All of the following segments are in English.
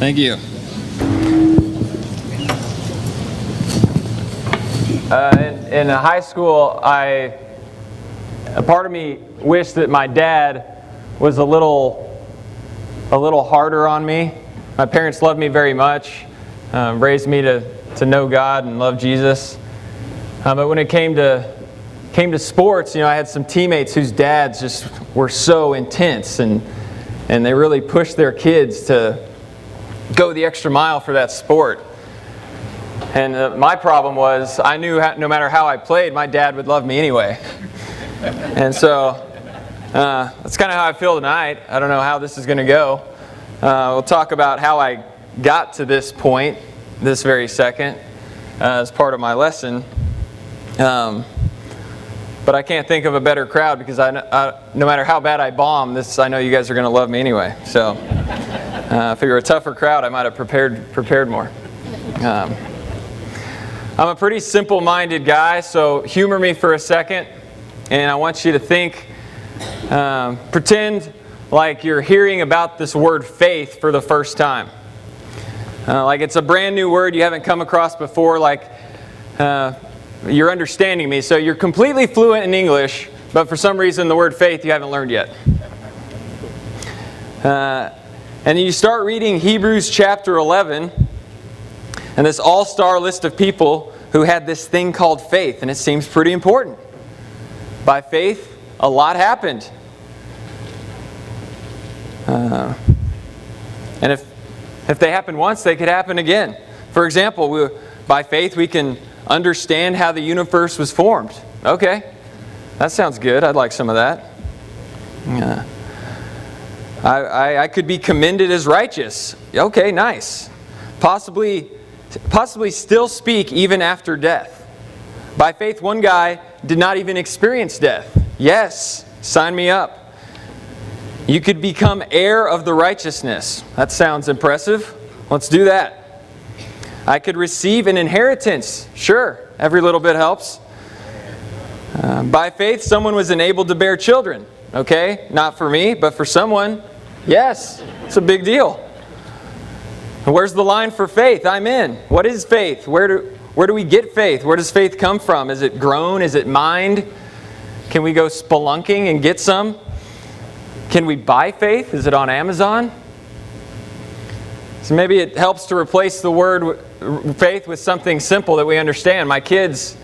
Thank you. In high school, a part of me wished that my dad was a little harder on me. My parents loved me very much, raised me to know God and love Jesus. But when it came to sports, I had some teammates whose dads just were so intense, and they really pushed their kids to go the extra mile for that sport. And my problem was I knew no matter how I played, my dad would love me anyway. And so that's kind of how I feel tonight. I don't know how this is going to go. We'll talk about how I got to this point this very second as part of my lesson. But I can't think of a better crowd because no matter how bad I bomb, I know you guys are going to love me anyway. So if you were a tougher crowd, I might have prepared more. I'm a pretty simple-minded guy, so humor me for a second, and I want you to think, pretend like you're hearing about this word faith for the first time. Like it's a brand new word you haven't come across before, like you're understanding me. So you're completely fluent in English, but for some reason the word faith you haven't learned yet. And you start reading Hebrews chapter 11, and this all-star list of people who had this thing called faith, and it seems pretty important. By faith, a lot happened. And if they happened once, they could happen again. For example, by faith we can understand how the universe was formed. Okay, that sounds good. I'd like some of that. I could be commended as righteous. Okay, nice. Possibly still speak even after death. By faith, one guy did not even experience death. Yes, sign me up. You could become heir of the righteousness. That sounds impressive. Let's do that. I could receive an inheritance. Sure, every little bit helps. By faith, someone was enabled to bear children. Okay, not for me, but for someone. Yes, it's a big deal. Where's the line for faith? I'm in. What is faith? Where do we get faith? Where does faith come from? Is it grown? Is it mined? Can we go spelunking and get some? Can we buy faith? Is it on Amazon? So maybe it helps to replace the word faith with something simple that we understand. My kids,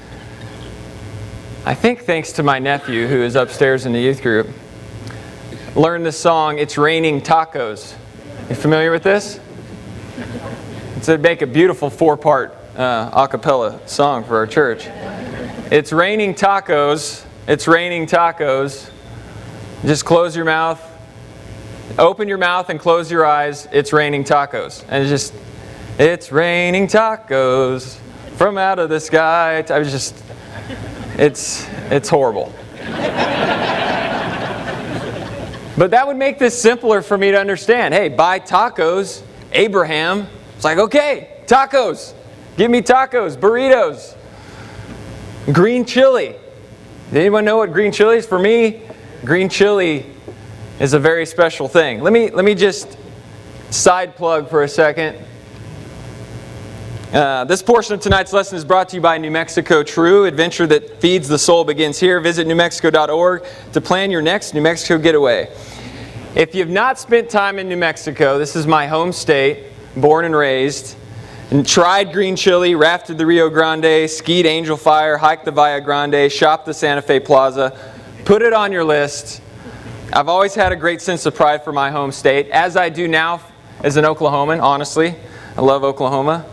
I think thanks to my nephew who is upstairs in the youth group, learned this song, It's Raining Tacos. You familiar with this? It'd make a beautiful 4-part a cappella song for our church. It's raining tacos. It's raining tacos. Just close your mouth. Open your mouth and close your eyes. It's raining tacos. And it's raining tacos from out of the sky. It's horrible. But that would make this simpler for me to understand. Hey, buy tacos. Abraham. It's like, okay, tacos. Give me tacos, burritos. Green chili. Does anyone know what green chili is? For me, green chili is a very special thing. Let me just side plug for a second. This portion of tonight's lesson is brought to you by New Mexico True. Adventure that feeds the soul begins here. Visit newmexico.org to plan your next New Mexico getaway. If you've not spent time in New Mexico, this is my home state, born and raised, and tried green chili, rafted the Rio Grande, skied Angel Fire, hiked the Valle Grande, shopped the Santa Fe Plaza, put it on your list. I've always had a great sense of pride for my home state, as I do now as an Oklahoman, honestly. I love Oklahoma.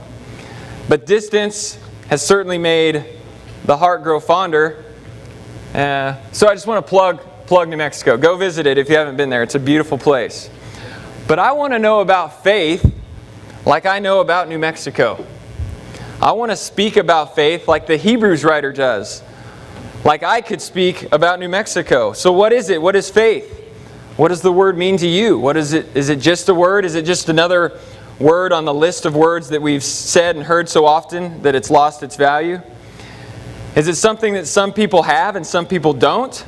But distance has certainly made the heart grow fonder. So I just want to plug New Mexico. Go visit it if you haven't been there. It's a beautiful place. But I want to know about faith like I know about New Mexico. I want to speak about faith like the Hebrews writer does. Like I could speak about New Mexico. So what is it? What is faith? What does the word mean to you? What is it? Is it just a word? Is it just another word on the list of words that we've said and heard so often that it's lost its value? Is it something that some people have and some people don't?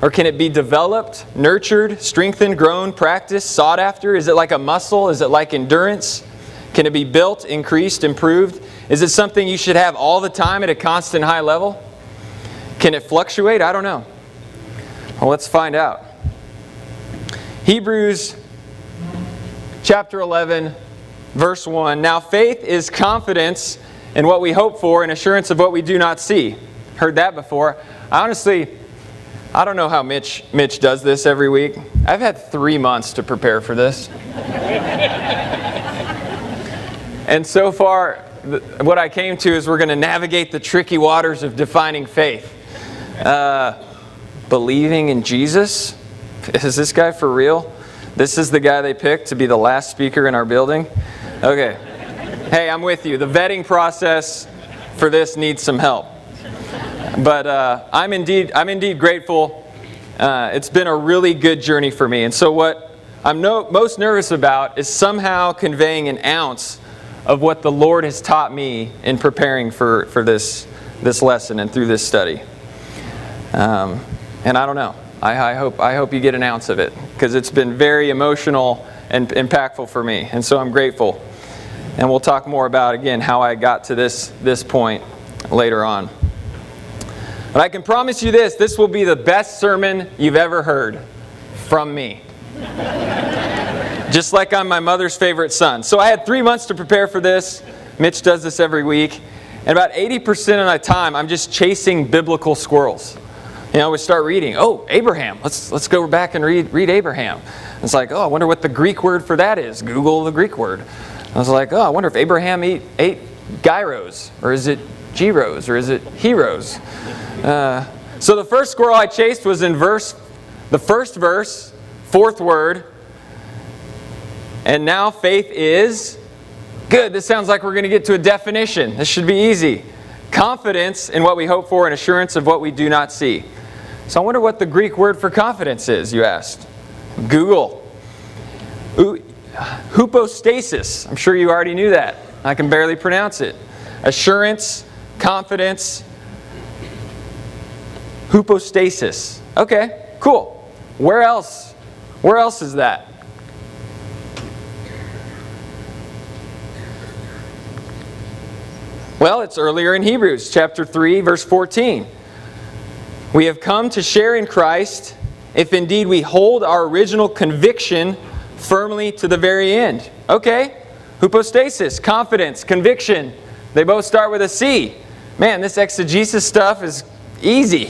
Or can it be developed, nurtured, strengthened, grown, practiced, sought after? Is it like a muscle? Is it like endurance? Can it be built, increased, improved? Is it something you should have all the time at a constant high level? Can it fluctuate? I don't know. Well, let's find out. Hebrews chapter 11, verse 1. Now faith is confidence in what we hope for and assurance of what we do not see. Heard that before. I don't know how Mitch does this every week. I've had 3 months to prepare for this. And so far, what I came to is we're going to navigate the tricky waters of defining faith. Believing in Jesus? Is this guy for real? This is the guy they picked to be the last speaker in our building? Okay. Hey, I'm with you. The vetting process for this needs some help. But I'm indeed grateful. It's been a really good journey for me. And so what I'm most nervous about is somehow conveying an ounce of what the Lord has taught me in preparing for this lesson and through this study. And I don't know. I hope you get an ounce of it, because it's been very emotional and impactful for me. And so I'm grateful. And we'll talk more about, again, how I got to this point later on. But I can promise you this will be the best sermon you've ever heard from me. Just like I'm my mother's favorite son. So I had 3 months to prepare for this. Mitch does this every week. And about 80% of my time, I'm just chasing biblical squirrels. You know, we start reading, Abraham. Let's go back and read Abraham. It's like, I wonder what the Greek word for that is. Google the Greek word. I was like, I wonder if Abraham ate gyros, or is it gyros, or is it heroes? So the first squirrel I chased was in the first verse, 4th word. And now faith is, good, this sounds like we're going to get to a definition. This should be easy. Confidence in what we hope for and assurance of what we do not see. So I wonder what the Greek word for confidence is, you asked. Google. Hypostasis. I'm sure you already knew that. I can barely pronounce it. Assurance, confidence, hypostasis. Okay, cool. Where else? Where else is that? Well, it's earlier in Hebrews, chapter 3, verse 14. We have come to share in Christ if indeed we hold our original conviction firmly to the very end. Okay, hypostasis, confidence, conviction. They both start with a C. Man, this exegesis stuff is easy.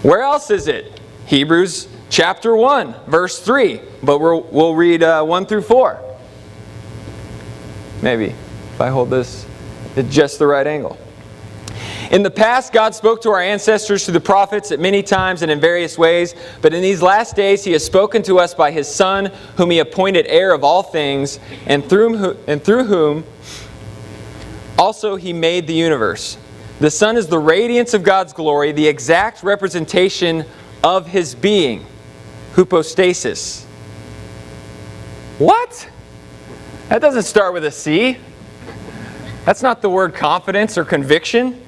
Where else is it? Hebrews chapter 1, verse 3. But we'll read 1 through 4. Maybe, if I hold this at just the right angle. In the past, God spoke to our ancestors through the prophets at many times and in various ways, but in these last days He has spoken to us by His Son, whom He appointed heir of all things, and through whom also He made the universe. The Son is the radiance of God's glory, the exact representation of His being. Hypostasis. What? That doesn't start with a C. That's not the word confidence or conviction.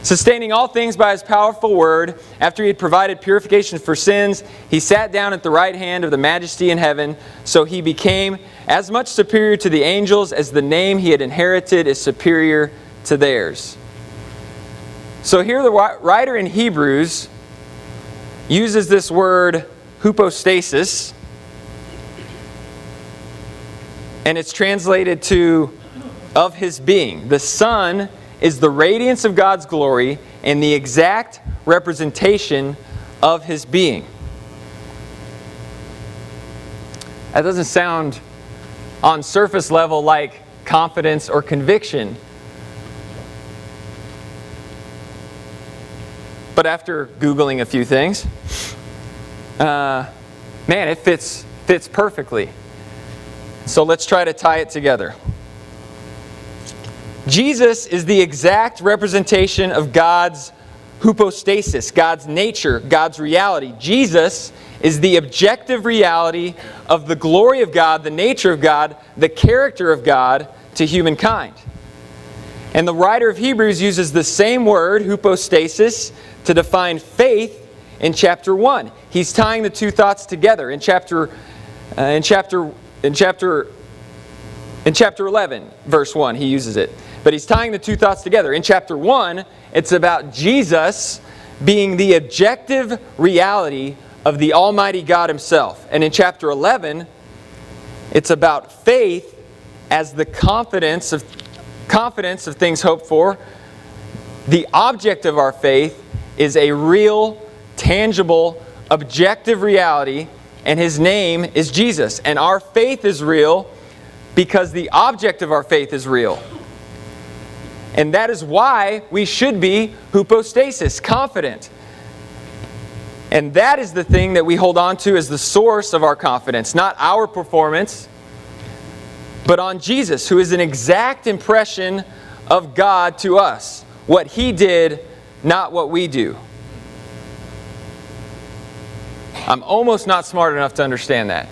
Sustaining all things by His powerful word, after He had provided purification for sins, He sat down at the right hand of the Majesty in heaven, so He became as much superior to the angels as the name He had inherited is superior to theirs. So here the writer in Hebrews uses this word hypostasis, and it's translated to of His being. The Son is the radiance of God's glory and the exact representation of His being. That doesn't sound on surface level like confidence or conviction. But after Googling a few things, man, it fits perfectly. So let's try to tie it together. Jesus is the exact representation of God's hypostasis, God's nature, God's reality. Jesus is the objective reality of the glory of God, the nature of God, the character of God to humankind. And the writer of Hebrews uses the same word, hypostasis, to define faith in chapter 1. He's tying the two thoughts together. In chapter In chapter 11, verse 1, he uses it. But he's tying the two thoughts together. In chapter 1, it's about Jesus being the objective reality of the Almighty God Himself. And in chapter 11, it's about faith as the confidence of things hoped for. The object of our faith is a real, tangible, objective reality, and His name is Jesus. And our faith is real because the object of our faith is real. And that is why we should be hypostasis, confident. And that is the thing that we hold on to as the source of our confidence. Not our performance, but on Jesus, who is an exact impression of God to us. What He did, not what we do. I'm almost not smart enough to understand that.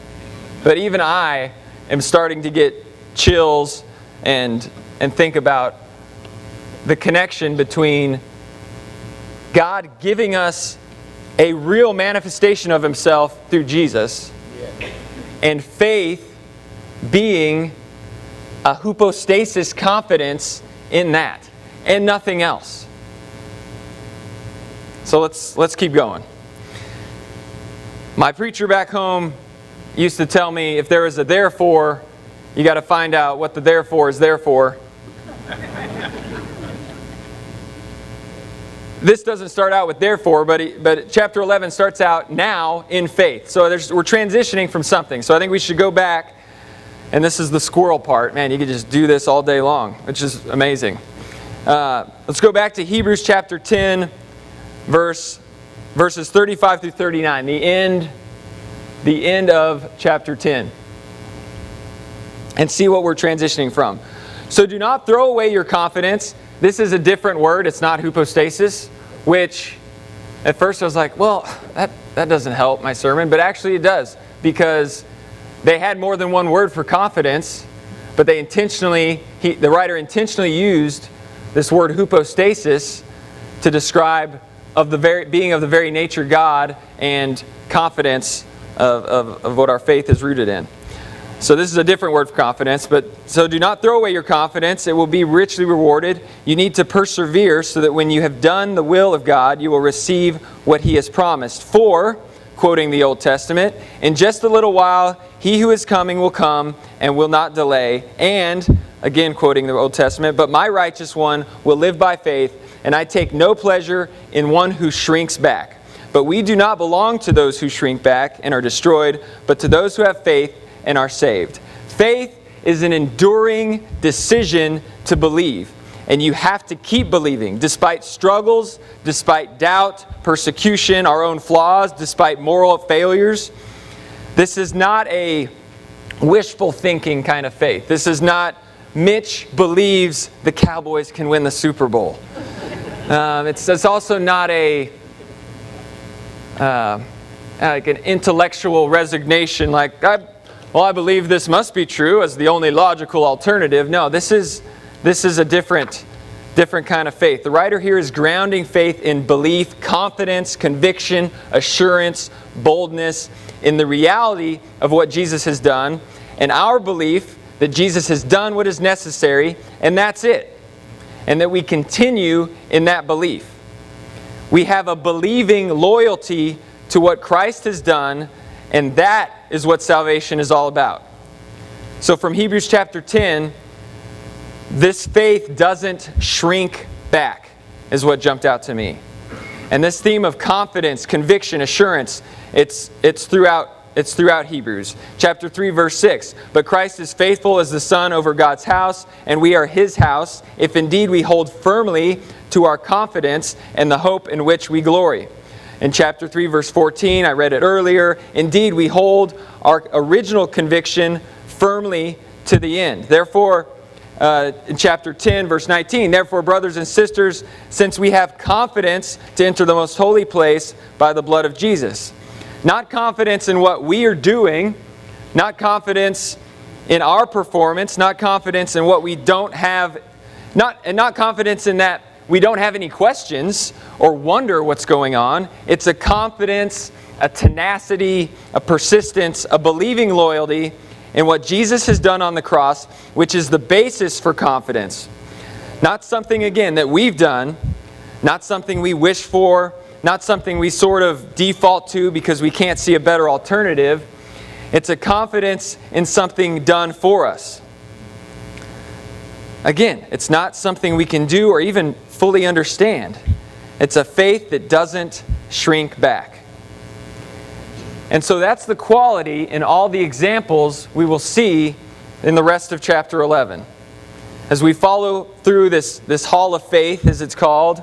But even I am starting to get chills and think about the connection between God giving us a real manifestation of Himself through Jesus and faith being a hypostasis confidence in that and nothing else. So let's keep going. My preacher back home used to tell me if there is a therefore, you got to find out what the therefore is there for. This doesn't start out with therefore, but chapter 11 starts out now in faith. So we're transitioning from something. So I think we should go back, and this is the squirrel part. Man, you could just do this all day long, which is amazing. Let's go back to Hebrews chapter 10, verses 35 through 39, the end of chapter 10. And see what we're transitioning from. So do not throw away your confidence. This is a different word. It's not hypostasis, which at first I was like, well, that doesn't help my sermon. But actually it does, because they had more than one word for confidence, but the writer intentionally used this word hypostasis to describe being of the very nature God and confidence of what our faith is rooted in. So this is a different word for confidence, so do not throw away your confidence. It will be richly rewarded. You need to persevere so that when you have done the will of God, you will receive what He has promised. For, quoting the Old Testament, in just a little while, He who is coming will come and will not delay. And, again quoting the Old Testament, but my righteous one will live by faith, and I take no pleasure in one who shrinks back. But we do not belong to those who shrink back and are destroyed, but to those who have faith and are saved. Faith is an enduring decision to believe. And you have to keep believing, despite struggles, despite doubt, persecution, our own flaws, despite moral failures. This is not a wishful thinking kind of faith. This is not Mitch believes the Cowboys can win the Super Bowl. It's also not like an intellectual resignation, like I believe this must be true as the only logical alternative. No, this is a different kind of faith. The writer here is grounding faith in belief, confidence, conviction, assurance, boldness in the reality of what Jesus has done, and our belief that Jesus has done what is necessary, and that's it. And that we continue in that belief. We have a believing loyalty to what Christ has done, and that is what salvation is all about. So from Hebrews chapter 10, this faith doesn't shrink back, is what jumped out to me. And this theme of confidence, conviction, assurance, it's throughout Hebrews. Chapter 3, verse 6. But Christ is faithful as the Son over God's house, and we are His house, if indeed we hold firmly to our confidence and the hope in which we glory. In chapter 3, verse 14, I read it earlier, indeed we hold our original conviction firmly to the end. Therefore, in chapter 10, verse 19, therefore, brothers and sisters, since we have confidence to enter the most holy place by the blood of Jesus. Not confidence in what we are doing, not confidence in our performance, not confidence in what we don't have, not confidence in that we don't have any questions or wonder what's going on. It's a confidence, a tenacity, a persistence, a believing loyalty in what Jesus has done on the cross, which is the basis for confidence. Not something, again, that we've done, not something we wish for, not something we sort of default to because we can't see a better alternative. It's a confidence in something done for us. Again, it's not something we can do or even fully understand. It's a faith that doesn't shrink back. And so that's the quality in all the examples we will see in the rest of chapter 11. As we follow through this hall of faith, as it's called,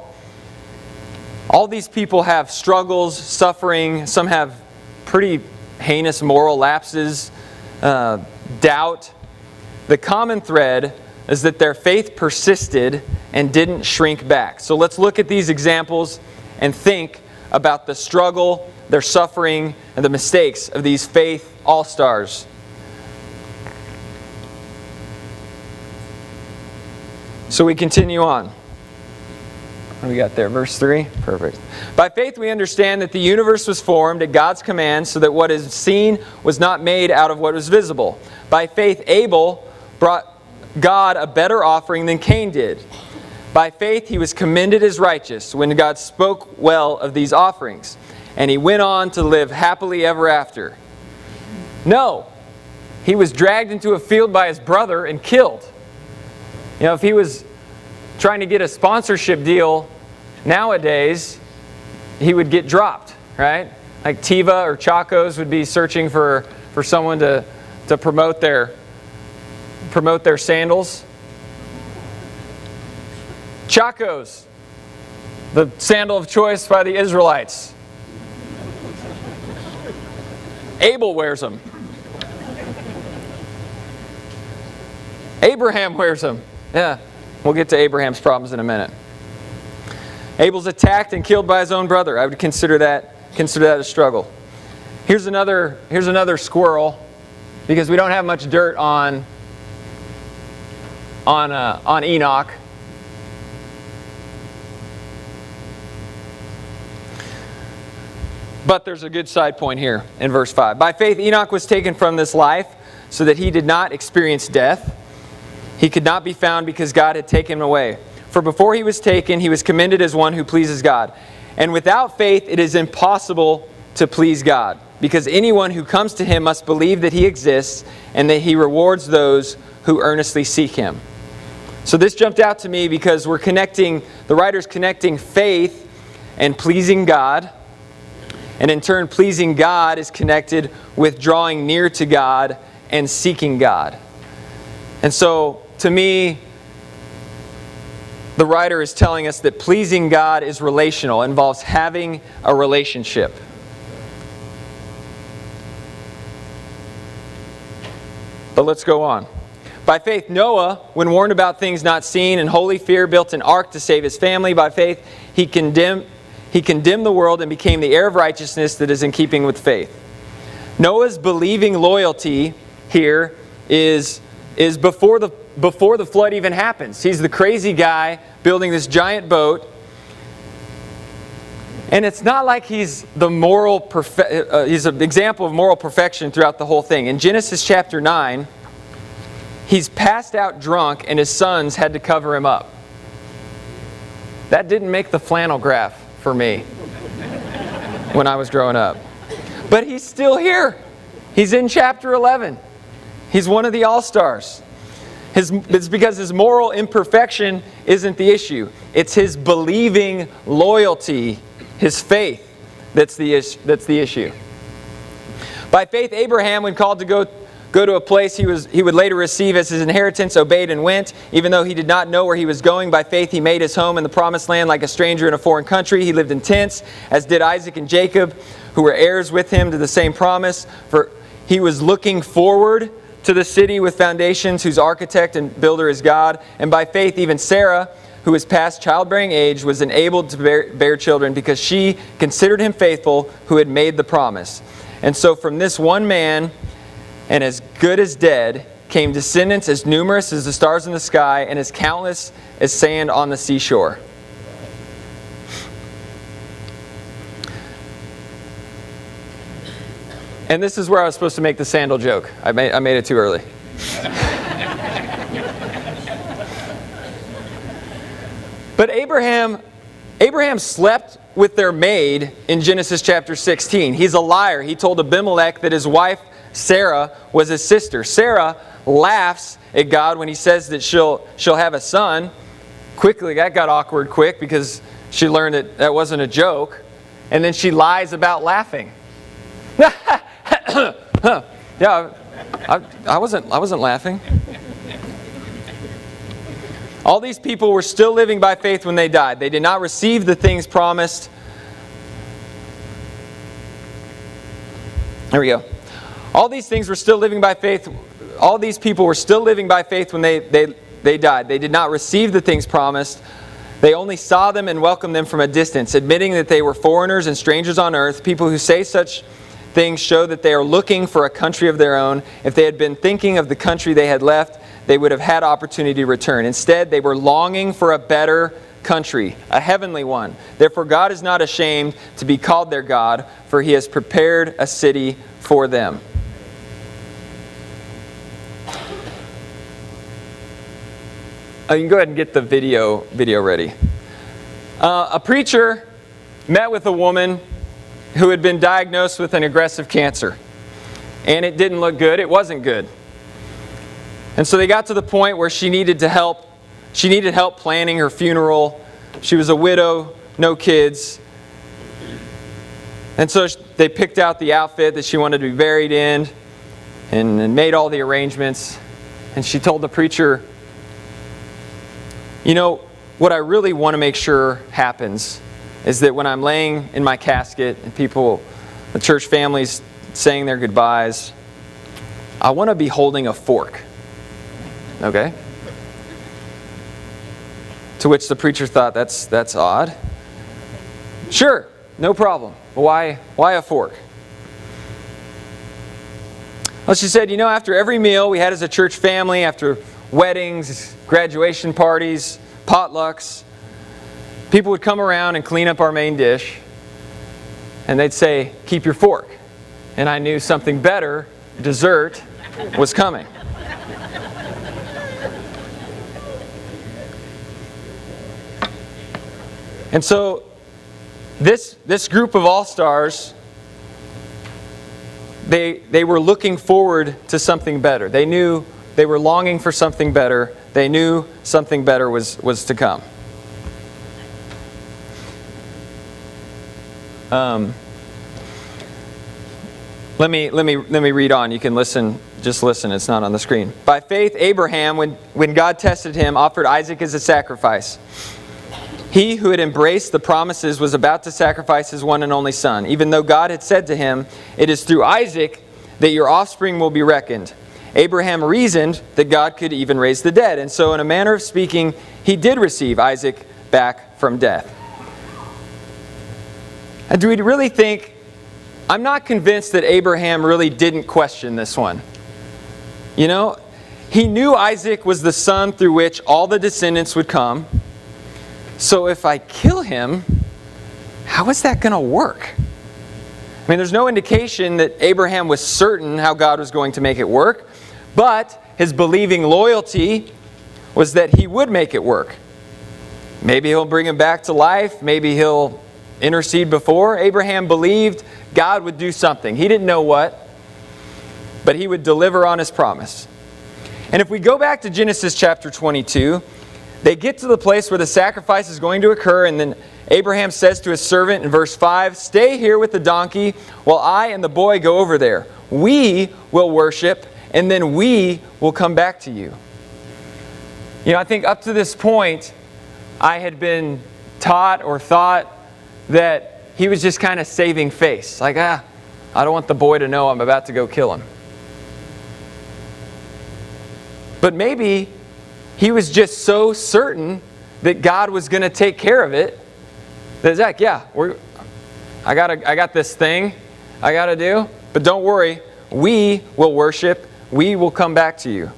all these people have struggles, suffering. Some have pretty heinous moral lapses, doubt. The common thread is that their faith persisted and didn't shrink back. So let's look at these examples and think about the struggle, their suffering, and the mistakes of these faith all-stars. So we continue on. What do we got there? Verse 3? Perfect. By faith we understand that the universe was formed at God's command so that what is seen was not made out of what was visible. By faith Abel brought God a better offering than Cain did. By faith he was commended as righteous when God spoke well of these offerings. And he went on to live happily ever after. No, he was dragged into a field by his brother and killed. You know, if he was trying to get a sponsorship deal nowadays, he would get dropped, right? Like Tiva or Chacos would be searching for someone to promote their sandals. Chacos, the sandal of choice by the Israelites. Abel wears them. Abraham wears them. Yeah, we'll get to Abraham's problems in a minute. Abel's attacked and killed by his own brother. I would consider that a struggle. Here's another squirrel, because we don't have much dirt on Enoch. But there's a good side point here in verse 5. By faith Enoch was taken from this life so that he did not experience death. He could not be found because God had taken him away. For before he was taken, he was commended as one who pleases God. And without faith it is impossible to please God, because anyone who comes to him must believe that he exists and that he rewards those who earnestly seek him. So this jumped out to me because the writer's connecting faith and pleasing God. And in turn, pleasing God is connected with drawing near to God and seeking God. And so, to me, the writer is telling us that pleasing God is relational, involves having a relationship. But let's go on. By faith, Noah, when warned about things not seen, in holy fear built an ark to save his family. By faith, he condemned the world and became the heir of righteousness that is in keeping with faith. Noah's believing loyalty here is before the flood even happens. He's the crazy guy building this giant boat. And it's not like he's he's an example of moral perfection throughout the whole thing. In Genesis chapter 9, he's passed out drunk and his sons had to cover him up. That didn't make the flannel graph for me when I was growing up. But he's still here. He's in chapter 11. He's one of the all-stars. It's because his moral imperfection isn't the issue. It's his believing loyalty, his faith, that's the issue. By faith, Abraham, when called to go to a place he would later receive as his inheritance, obeyed and went. Even though he did not know where he was going, by faith he made his home in the promised land like a stranger in a foreign country. He lived in tents, as did Isaac and Jacob, who were heirs with him to the same promise. For he was looking forward to the city with foundations, whose architect and builder is God. And by faith even Sarah, who was past childbearing age, was enabled to bear children, because she considered him faithful who had made the promise. And so from this one man, and as good as dead, came descendants as numerous as the stars in the sky and as countless as sand on the seashore. And this is where I was supposed to make the sandal joke. I made it too early. But Abraham slept with their maid in Genesis chapter 16. He's a liar. He told Abimelech that his wife Sarah was his sister. Sarah laughs at God when he says that she'll have a son. Quickly, that got awkward quick because she learned that wasn't a joke. And then she lies about laughing. Yeah, I wasn't laughing. All these people were still living by faith when they died. They did not receive the things promised. There we go. All these things were still living by faith. All these people were still living by faith when they died. They did not receive the things promised. They only saw them and welcomed them from a distance, admitting that they were foreigners and strangers on earth. People who say such things show that they are looking for a country of their own. If they had been thinking of the country they had left, they would have had opportunity to return. Instead, they were longing for a better country, a heavenly one. Therefore, God is not ashamed to be called their God, for He has prepared a city for them. You can go ahead and get the video ready. A preacher met with a woman who had been diagnosed with an aggressive cancer. And it didn't look good. It wasn't good. And so they got to the point where she needed help. She needed help planning her funeral. She was a widow, no kids. And so they picked out the outfit that she wanted to be buried in and made all the arrangements. And she told the preacher, you know, what I really want to make sure happens is that when I'm laying in my casket and the church family's saying their goodbyes, I want to be holding a fork. Okay? To which the preacher thought, that's odd. Sure, no problem. Why a fork? Well, she said, after every meal we had as a church family, after weddings, graduation parties, potlucks, people would come around and clean up our main dish, and they'd say, keep your fork. And I knew something better, dessert, was coming. And so this group of all-stars, they were looking forward to something better. They knew they were longing for something better. They knew something better was to come. Let me read on. You can listen. Just listen. It's not on the screen. By faith, Abraham, when God tested him, offered Isaac as a sacrifice. He who had embraced the promises was about to sacrifice his one and only son, even though God had said to him, "It is through Isaac that your offspring will be reckoned." Abraham reasoned that God could even raise the dead, and so in a manner of speaking, he did receive Isaac back from death. And do we really think, I'm not convinced that Abraham really didn't question this one. He knew Isaac was the son through which all the descendants would come. So if I kill him, how is that going to work? I mean, there's no indication that Abraham was certain how God was going to make it work, but his believing loyalty was that he would make it work. Maybe he'll bring him back to life. Maybe he'll intercede before. Abraham believed God would do something. He didn't know what, but he would deliver on his promise. And if we go back to Genesis chapter 22, they get to the place where the sacrifice is going to occur, and then Abraham says to his servant in verse 5, "Stay here with the donkey while I and the boy go over there. We will worship, and then we will come back to you." I think up to this point, I had been taught or thought that he was just kind of saving face. Like, I don't want the boy to know I'm about to go kill him. But maybe he was just so certain that God was going to take care of it that Zach, I got this thing I got to do, but don't worry, we will worship, we will come back to you.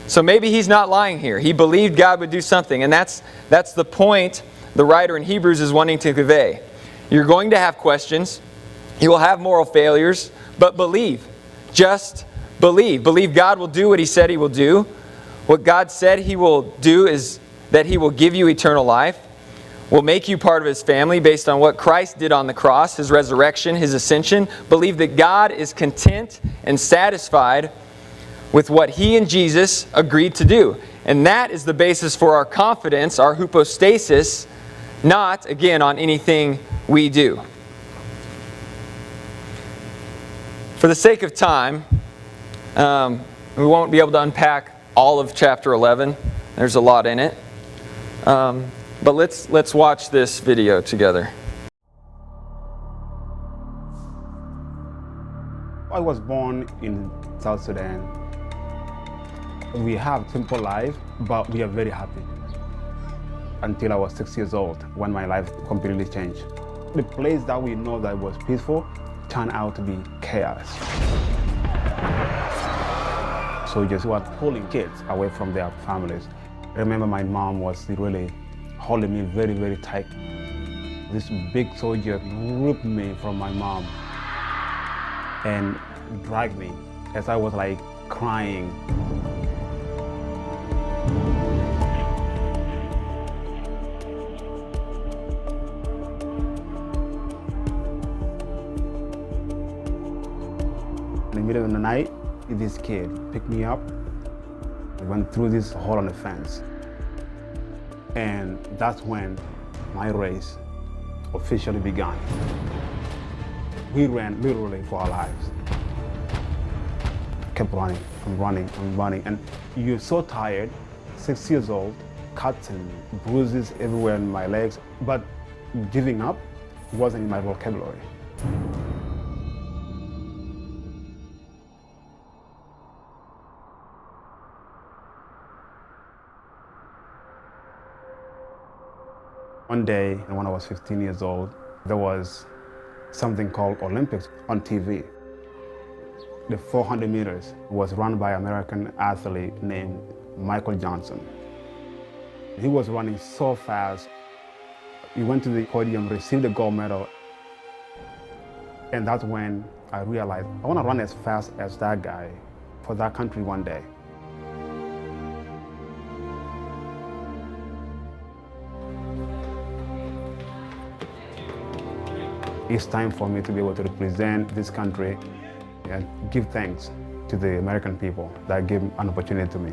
So maybe he's not lying here. He believed God would do something, and that's the point the writer in Hebrews is wanting to convey. You're going to have questions. You will have moral failures, but believe. Just believe. Believe God will do what He said He will do. What God said He will do is that He will give you eternal life, will make you part of His family based on what Christ did on the cross, His resurrection, His ascension. Believe that God is content and satisfied with what He and Jesus agreed to do. And that is the basis for our confidence, our hypostasis, not, again, on anything we do. For the sake of time, we won't be able to unpack all of chapter 11. There's a lot in it. But let's watch this video together. I was born in South Sudan. We have simple life, but we are very happy. Until I was 6 years old, when my life completely changed. The place that we know that was peaceful turned out to be chaos. Soldiers were pulling kids away from their families. I remember my mom was really holding me very, very tight. This big soldier ripped me from my mom and dragged me as I was like crying. In the middle of the night, this kid picked me up. We went through this hole on the fence. And that's when my race officially began. We ran literally for our lives. Kept running and running and running. And you're so tired, 6 years old, cuts and bruises everywhere in my legs. But giving up wasn't in my vocabulary. One day, when I was 15 years old, there was something called Olympics on TV. The 400 meters was run by an American athlete named Michael Johnson. He was running so fast. He went to the podium, received the gold medal. And that's when I realized I want to run as fast as that guy for that country one day. It's time for me to be able to represent this country and give thanks to the American people that gave an opportunity to me.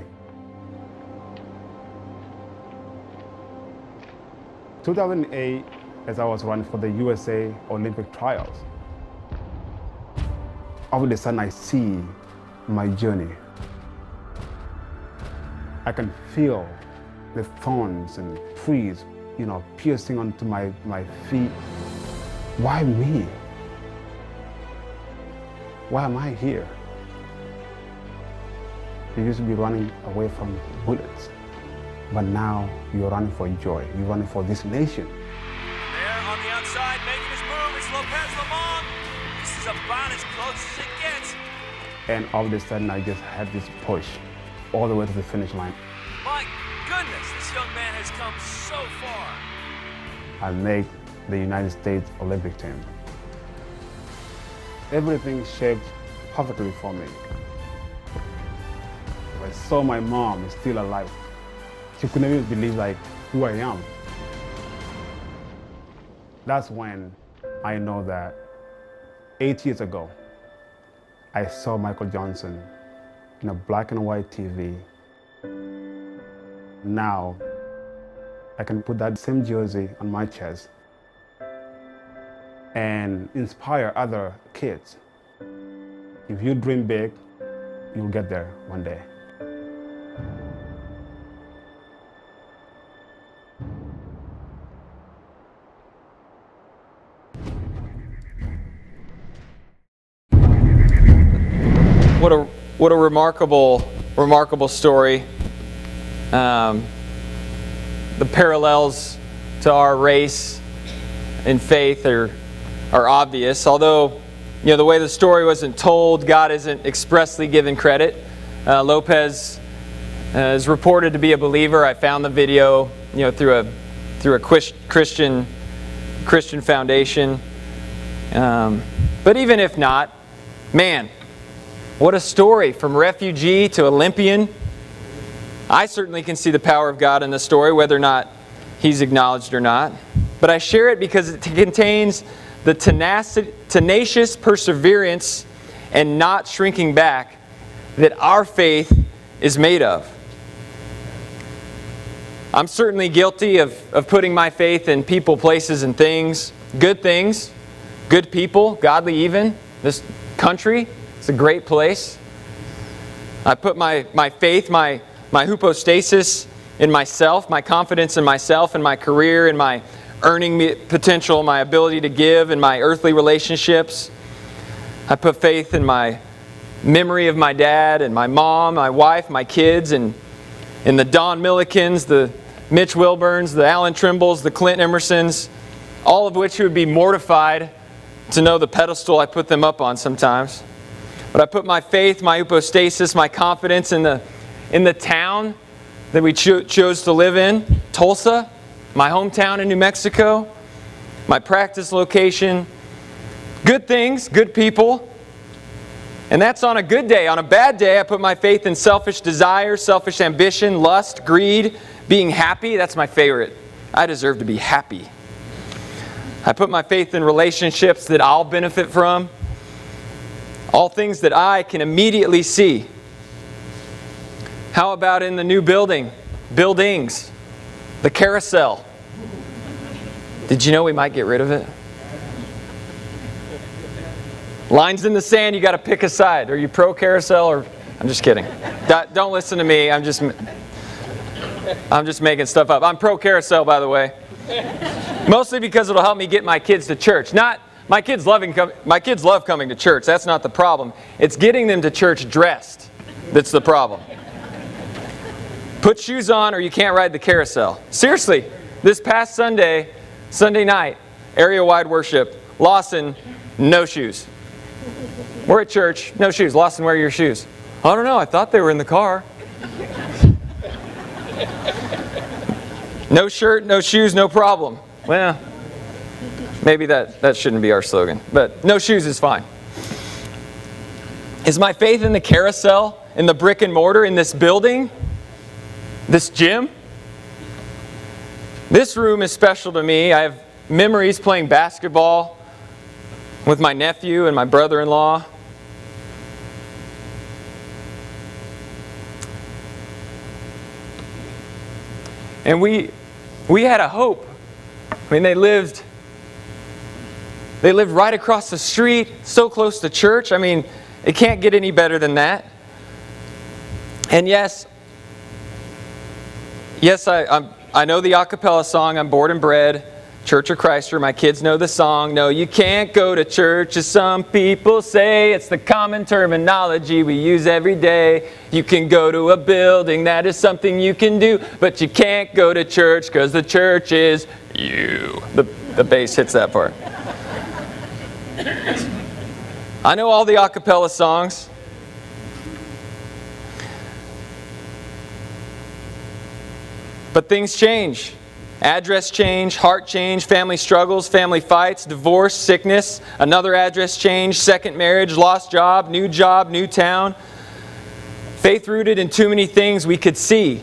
2008, as I was running for the USA Olympic trials, all of a sudden I see my journey. I can feel the thorns and trees, piercing onto my feet. Why me? Why am I here? You used to be running away from bullets, but now you're running for joy. You're running for this nation. There on the outside, making his move, is Lopez-Lamont. This is about as close as it gets. And all of a sudden, I just had this push all the way to the finish line. My goodness, this young man has come so far. I made the United States Olympic team. Everything shaped perfectly for me. I saw my mom is still alive. She couldn't even believe who I am. That's when I know that 8 years ago, I saw Michael Johnson in a black and white TV. Now, I can put that same jersey on my chest and inspire other kids. If you dream big, you'll get there one day. What a remarkable story. The parallels to our race in faith are obvious. Although, the way the story wasn't told, God isn't expressly given credit. Lopez is reported to be a believer. I found the video, through a Christian foundation. But even if not, man, what a story from refugee to Olympian. I certainly can see the power of God in the story, whether or not He's acknowledged or not. But I share it because it contains the tenacious perseverance and not shrinking back that our faith is made of. I'm certainly guilty of putting my faith in people, places, and things, good people, godly even. This country, it's a great place. I put my faith, my hypostasis in myself, my confidence in myself, in my career, in my earning potential, my ability to give, in my earthly relationships. I put faith in my memory of my dad and my mom, my wife, my kids, and in the Don Millikins, the Mitch Wilburns, the Alan Trimbles, the Clint Emersons, all of which would be mortified to know the pedestal I put them up on sometimes. But I put my faith, my hypostasis, my confidence in the town that we chose to live in, Tulsa, my hometown in New Mexico, my practice location. Good things, good people. And that's on a good day. On a bad day, I put my faith in selfish desire, selfish ambition, lust, greed, being happy. That's my favorite. I deserve to be happy. I put my faith in relationships that I'll benefit from. All things that I can immediately see. How about in the new buildings, the carousel? Did you know we might get rid of it? Lines in the sand, you got to pick a side. Are you pro carousel or... I'm just kidding. Don't listen to me. I'm just making stuff up. I'm pro carousel, by the way. Mostly because it'll help me get my kids to church. My kids love coming to church. That's not the problem. It's getting them to church dressed that's the problem. Put shoes on or you can't ride the carousel. Seriously, this past Sunday night, area-wide worship, Lawson, no shoes. We're at church, no shoes. Lawson, where are your shoes? I don't know, I thought they were in the car. No shirt, no shoes, no problem. Well, maybe that shouldn't be our slogan, but no shoes is fine. Is my faith in the carousel, in the brick and mortar, in this building, this gym? This room is special to me. I have memories playing basketball with my nephew and my brother-in-law. And we had a hope. I mean, they lived right across the street, so close to church. I mean, it can't get any better than that. And yes, I know the a cappella song, I'm Born and Bred, Church of Christ, or my kids know the song. No, you can't go to church, as some people say. It's the common terminology we use every day. You can go to a building, that is something you can do, but you can't go to church because the church is you. The bass hits that part. I know all the a cappella songs. But things change. Address change, heart change, family struggles, family fights, divorce, sickness, another address change, second marriage, lost job, new town. Faith rooted in too many things we could see.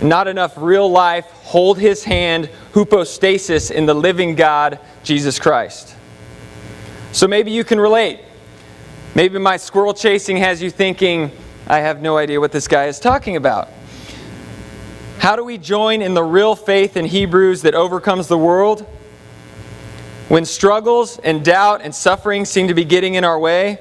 Not enough real life, hold His hand, hypostasis in the living God, Jesus Christ. So maybe you can relate. Maybe my squirrel chasing has you thinking, I have no idea what this guy is talking about. How do we join in the real faith in Hebrews that overcomes the world? When struggles and doubt and suffering seem to be getting in our way,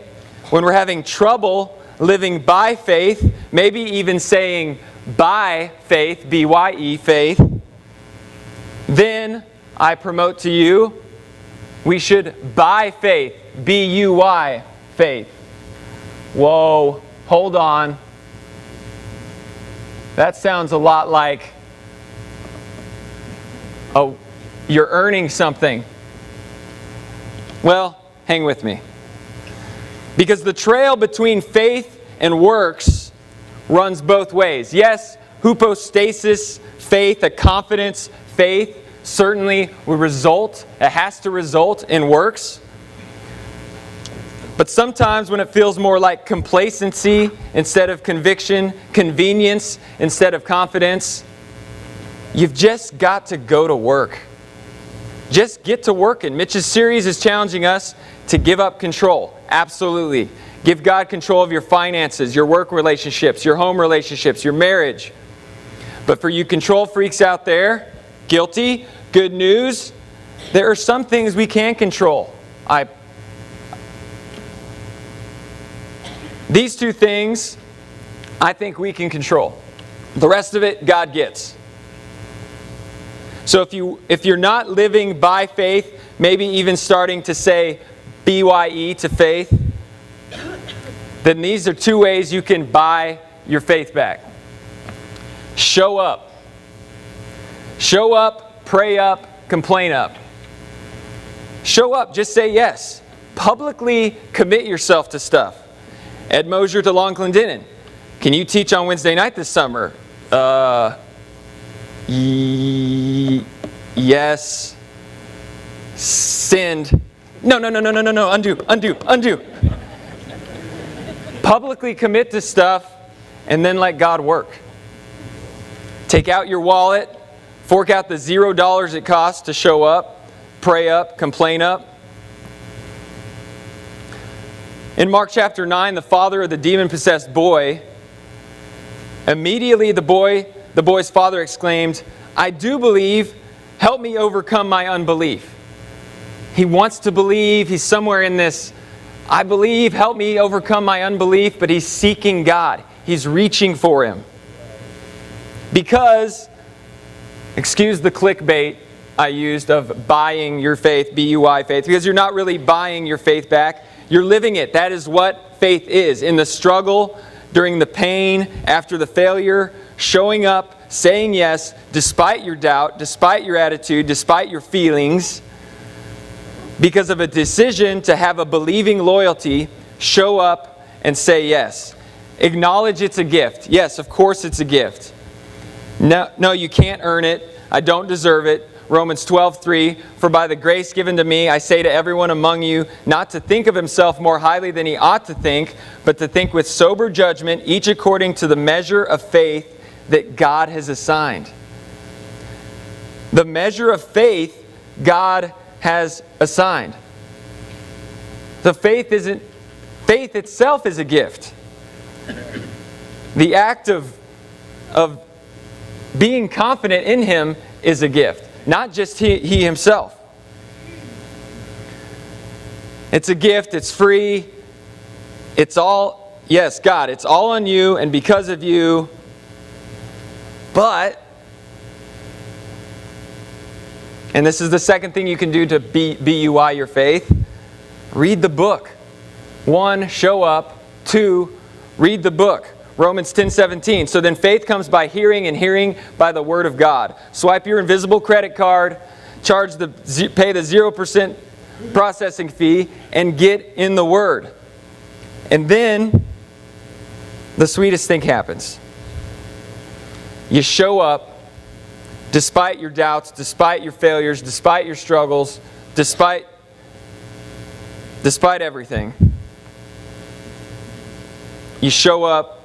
when we're having trouble living by faith, maybe even saying by faith, B-Y-E, faith, then I promote to you, we should by faith, B-U-Y, faith. Whoa, hold on. That sounds a lot like, oh, you're earning something. Well, hang with me. Because the trail between faith and works runs both ways. Yes, hypostasis, faith, a confidence, faith, certainly will result, it has to result in works. But sometimes when it feels more like complacency instead of conviction, convenience instead of confidence, you've just got to go to work. Just get to work. And Mitch's series is challenging us to give up control. Absolutely. Give God control of your finances, your work relationships, your home relationships, your marriage. But for you control freaks out there, guilty, good news, there are some things we can control. These two things, I think we can control. The rest of it, God gets. So if you're not living by faith, maybe even starting to say BYE to faith, then these are two ways you can buy your faith back. Show up. Show up, pray up, complain up. Show up, just say yes. Publicly commit yourself to stuff. Ed Mosier to Llon Clendenen. Can you teach on Wednesday night this summer? Yes. Send. No. Undo. Publicly commit to stuff and then let God work. Take out your wallet, fork out the $0 it costs to show up, pray up, complain up. In Mark chapter 9, the father of the demon-possessed boy, immediately the boy's father exclaimed, "I do believe, help me overcome my unbelief." He wants to believe, he's somewhere in this, I believe, help me overcome my unbelief, but he's seeking God. He's reaching for Him. Because, excuse the clickbait I used of buying your faith, B-U-I faith, because you're not really buying your faith back. You're living it. That is what faith is. In the struggle, during the pain, after the failure, showing up, saying yes, despite your doubt, despite your attitude, despite your feelings, because of a decision to have a believing loyalty, show up and say yes. Acknowledge it's a gift. Yes, of course it's a gift. No, you can't earn it. I don't deserve it. Romans 12:3, for by the grace given to me, I say to everyone among you, not to think of himself more highly than he ought to think, but to think with sober judgment, each according to the measure of faith that God has assigned. The measure of faith God has assigned. The faith itself is a gift. The act of being confident in Him is a gift. Not just he himself. It's a gift, it's free. It's all, yes, God, it's all on you and because of you. But, and this is the second thing you can do to BUI your faith, read the book. 1, show up. 2, read the book. Romans 10:17. So then faith comes by hearing, and hearing by the Word of God. Swipe your invisible credit card, pay the 0% processing fee, and get in the Word. And then the sweetest thing happens. You show up despite your doubts, despite your failures, despite your struggles, despite everything. You show up.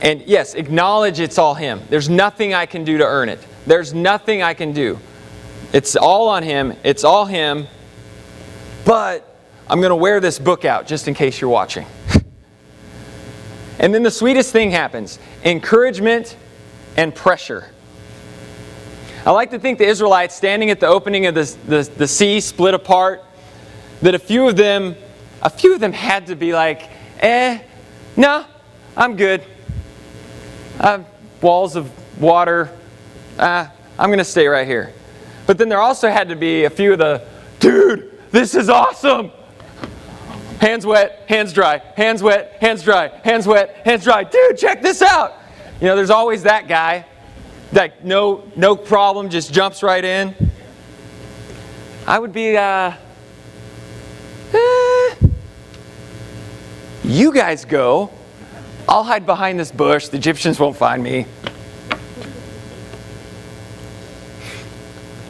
And yes, acknowledge it's all Him. There's nothing I can do to earn it. There's nothing I can do. It's all on Him. It's all Him. But I'm going to wear this book out just in case you're watching. And then the sweetest thing happens. Encouragement and pressure. I like to think the Israelites standing at the opening of the sea split apart, that a few of them had to be like, no, I'm good. Walls of water. I'm going to stay right here. But then there also had to be a few of the, dude, this is awesome. Hands wet, hands dry. Hands wet, hands dry. Hands wet, hands dry. Dude, check this out. You know, there's always that guy that no problem, just jumps right in. I would be, you guys go. I'll hide behind this bush. The Egyptians won't find me.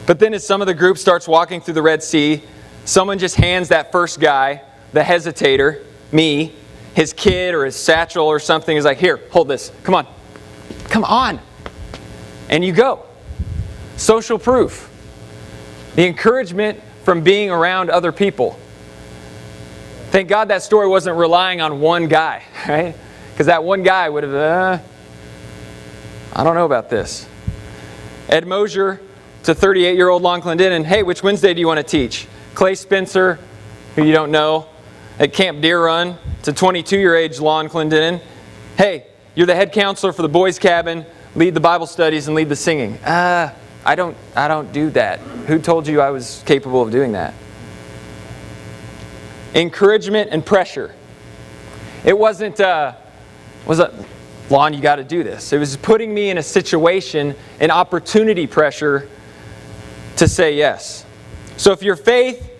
But then as some of the group starts walking through the Red Sea, someone just hands that first guy, the hesitator, me, his kid or his satchel or something, is like, here, hold this. Come on. Come on. And you go. Social proof. The encouragement from being around other people. Thank God that story wasn't relying on one guy, right? Because that one guy would have, I don't know about this. Ed Mosier to 38-year-old Llon Clendenen, hey, which Wednesday do you want to teach? Clay Spencer, who you don't know, at Camp Deer Run, to 22-year-age Llon Clendenen, hey, you're the head counselor for the boys' cabin, lead the Bible studies and lead the singing. I don't do that. Who told you I was capable of doing that? Encouragement and pressure. It wasn't, Lon, you got to do this. It was putting me in a situation, an opportunity pressure to say yes. So if your faith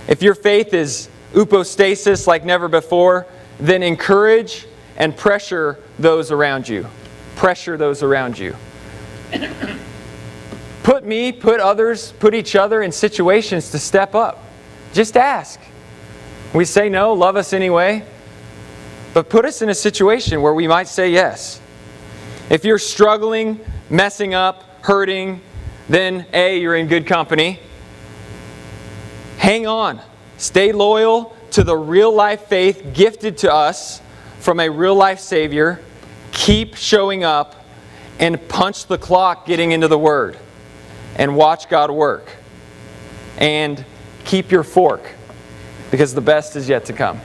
is upostasis like never before, then encourage and pressure those around you. Pressure those around you. Put others, put each other in situations to step up. Just ask. We say no, love us anyway. But put us in a situation where we might say yes. If you're struggling, messing up, hurting, then A, you're in good company. Hang on. Stay loyal to the real life faith gifted to us from a real life Savior. Keep showing up and punch the clock getting into the Word. And watch God work. And keep your fork, because the best is yet to come.